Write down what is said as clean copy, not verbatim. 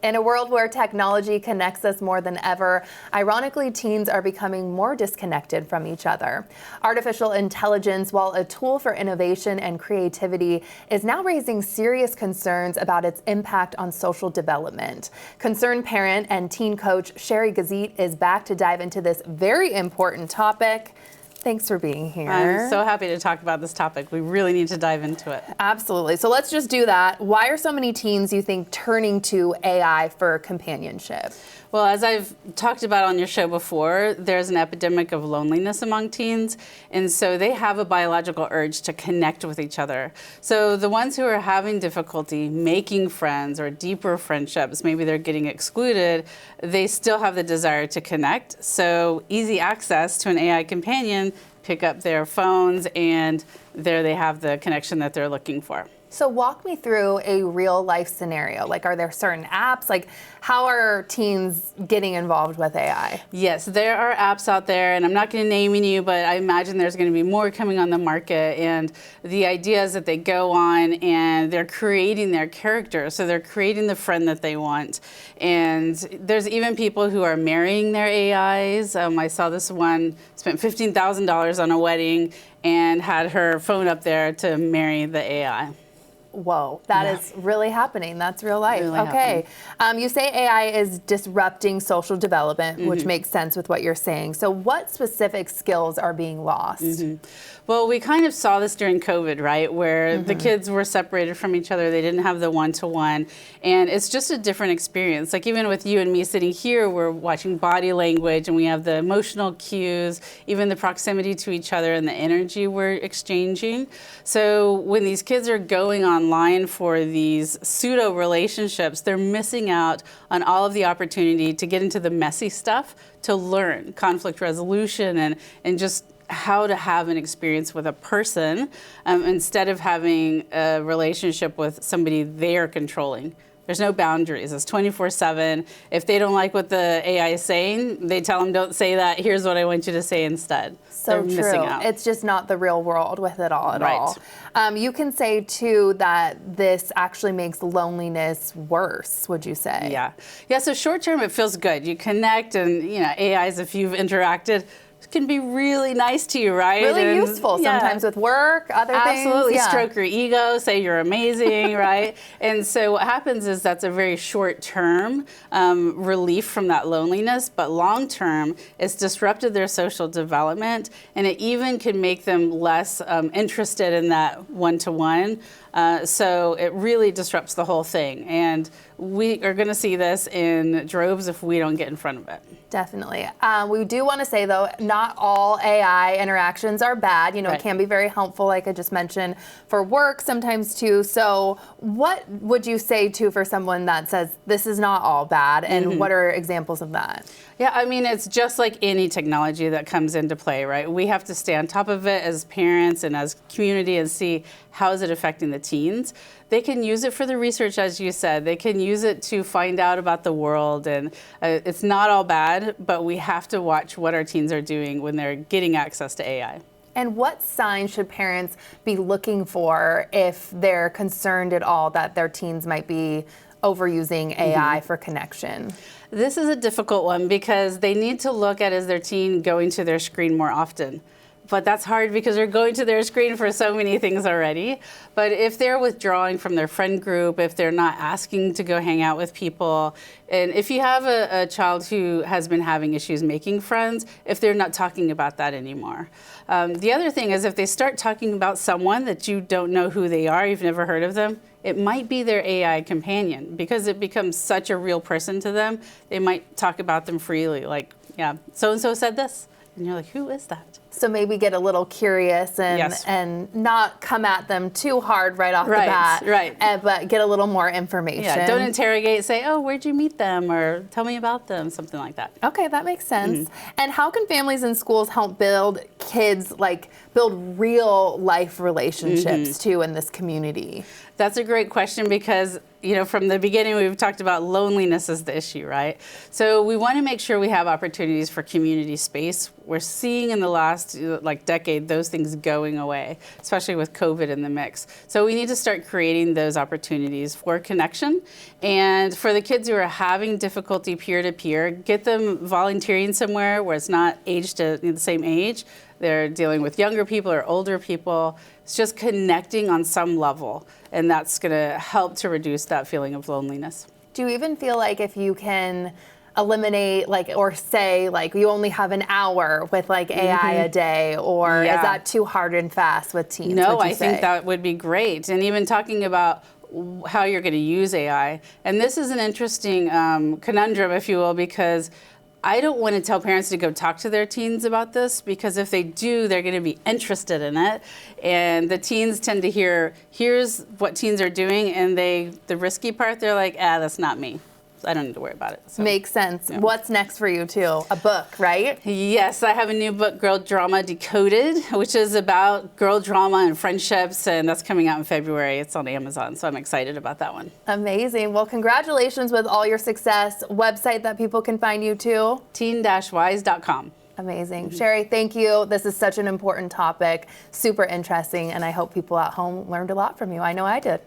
In a world where technology connects us more than ever, ironically, teens are becoming more disconnected from each other. Artificial intelligence, while a tool for innovation and creativity, is now raising serious concerns about its impact on social development. Concerned parent and teen coach Sheri Gazitt is back to dive into this very important topic. Thanks for being here. I'm so happy to talk about this topic. We really need to dive into it. Absolutely. So let's just do that. Why are so many teens, you think, turning to AI for companionship? Well, as I've talked about on your show before, there's an epidemic of loneliness among teens, and so they have a biological urge to connect with each other. So the ones who are having difficulty making friends or deeper friendships, maybe they're getting excluded, they still have the desire to connect. So easy access to an AI companion, pick up their phones, and there they have the connection that they're looking for. So walk me through a real life scenario. Like, are there certain apps? Like, how are teens getting involved with AI? Yes, there are apps out there, and I'm not going to name any, but I imagine there's going to be more coming on the market. And the idea is that they go on and they're creating their character. So they're creating the friend that they want. And there's even people who are marrying their AIs. I saw this one spent $15,000 on a wedding and had her phone up there to marry the AI. Whoa, that is really happening. That's real life. Really okay. You say AI is disrupting social development, which makes sense with what you're saying. So what specific skills are being lost? Well, we kind of saw this during COVID, right? Where the kids were separated from each other. They didn't have the one-to-one. And it's just a different experience. Like even with you and me sitting here, we're watching body language and we have the emotional cues, even the proximity to each other and the energy we're exchanging. So when these kids are going online for these pseudo relationships, they're missing out on all of the opportunity to get into the messy stuff, to learn conflict resolution and just how to have an experience with a person instead of having a relationship with somebody they're controlling. There's no boundaries. It's 24/7. If they don't like what the AI is saying, they tell them, don't say that. Here's what I want you to say instead. So They're true. missing out. It's just not the real world with it all at Right. all. You can say, too, that this actually makes loneliness worse, would you say? Yeah, so short term, it feels good. You connect and, AIs, if you've interacted, can be really nice to you, right? Really useful sometimes with work, other things. Absolutely. Stroke your ego, say you're amazing, right? And so what happens is that's a very short-term relief from that loneliness, but long-term, it's disrupted their social development, and it even can make them less interested in that one-to-one. So it really disrupts the whole thing. And we are going to see this in droves if we don't get in front of it. Definitely. We do want to say, though, not all AI interactions are bad. It can be very helpful, like I just mentioned, for work sometimes, too. So what would you say, too, for someone that says this is not all bad? And what are examples of that? Yeah, I mean, it's just like any technology that comes into play, right? We have to stay on top of it as parents and as community and see how is it affecting the teens. They can use it for the research, as you said. They can use it to find out about the world, and it's not all bad, but we have to watch what our teens are doing when they're getting access to AI. And what signs should parents be looking for if they're concerned at all that their teens might be overusing AI for connection? This is a difficult one because they need to look at, is their teen going to their screen more often? But that's hard because they're going to their screen for so many things already. But if they're withdrawing from their friend group, if they're not asking to go hang out with people, and if you have a child who has been having issues making friends, if they're not talking about that anymore. The other thing is if they start talking about someone that you don't know who they are, you've never heard of them, it might be their AI companion because it becomes such a real person to them. They might talk about them freely, like, yeah, so-and-so said this. And you're like, who is that? So maybe get a little curious and not come at them too hard right off the bat. Right. But get a little more information. Yeah, don't interrogate, say, oh, where'd you meet them? Or tell me about them, something like that. Okay, that makes sense. And how can families and schools help build real life relationships too in this community? That's a great question because from the beginning, we've talked about loneliness as the issue, right? So we want to make sure we have opportunities for community space. We're seeing in the last decade those things going away, especially with COVID in the mix. So we need to start creating those opportunities for connection. And for the kids who are having difficulty peer-to-peer, get them volunteering somewhere where it's not aged to the same age. They're dealing with younger people or older people. It's just connecting on some level, and that's going to help to reduce that feeling of loneliness. Do you even feel like if you can eliminate or say you only have an hour with AI a day, or is that too hard and fast with teens? No, I think that would be great. And even talking about how you're going to use AI. And this is an interesting conundrum, if you will, because I don't want to tell parents to go talk to their teens about this, because if they do, they're going to be interested in it. And the teens tend to hear, here's what teens are doing, and the risky part, they're like, that's not me. I don't need to worry about it. So, makes sense. Yeah. What's next for you too? A book, right? Yes, I have a new book, Girl Drama Decoded, which is about girl drama and friendships, and that's coming out in February. It's on Amazon, so I'm excited about that one. Amazing. Well, congratulations with all your success. Website that people can find you to? teen-wise.com. Amazing. Sheri, thank you. This is such an important topic, super interesting, and I hope people at home learned a lot from you. I know I did.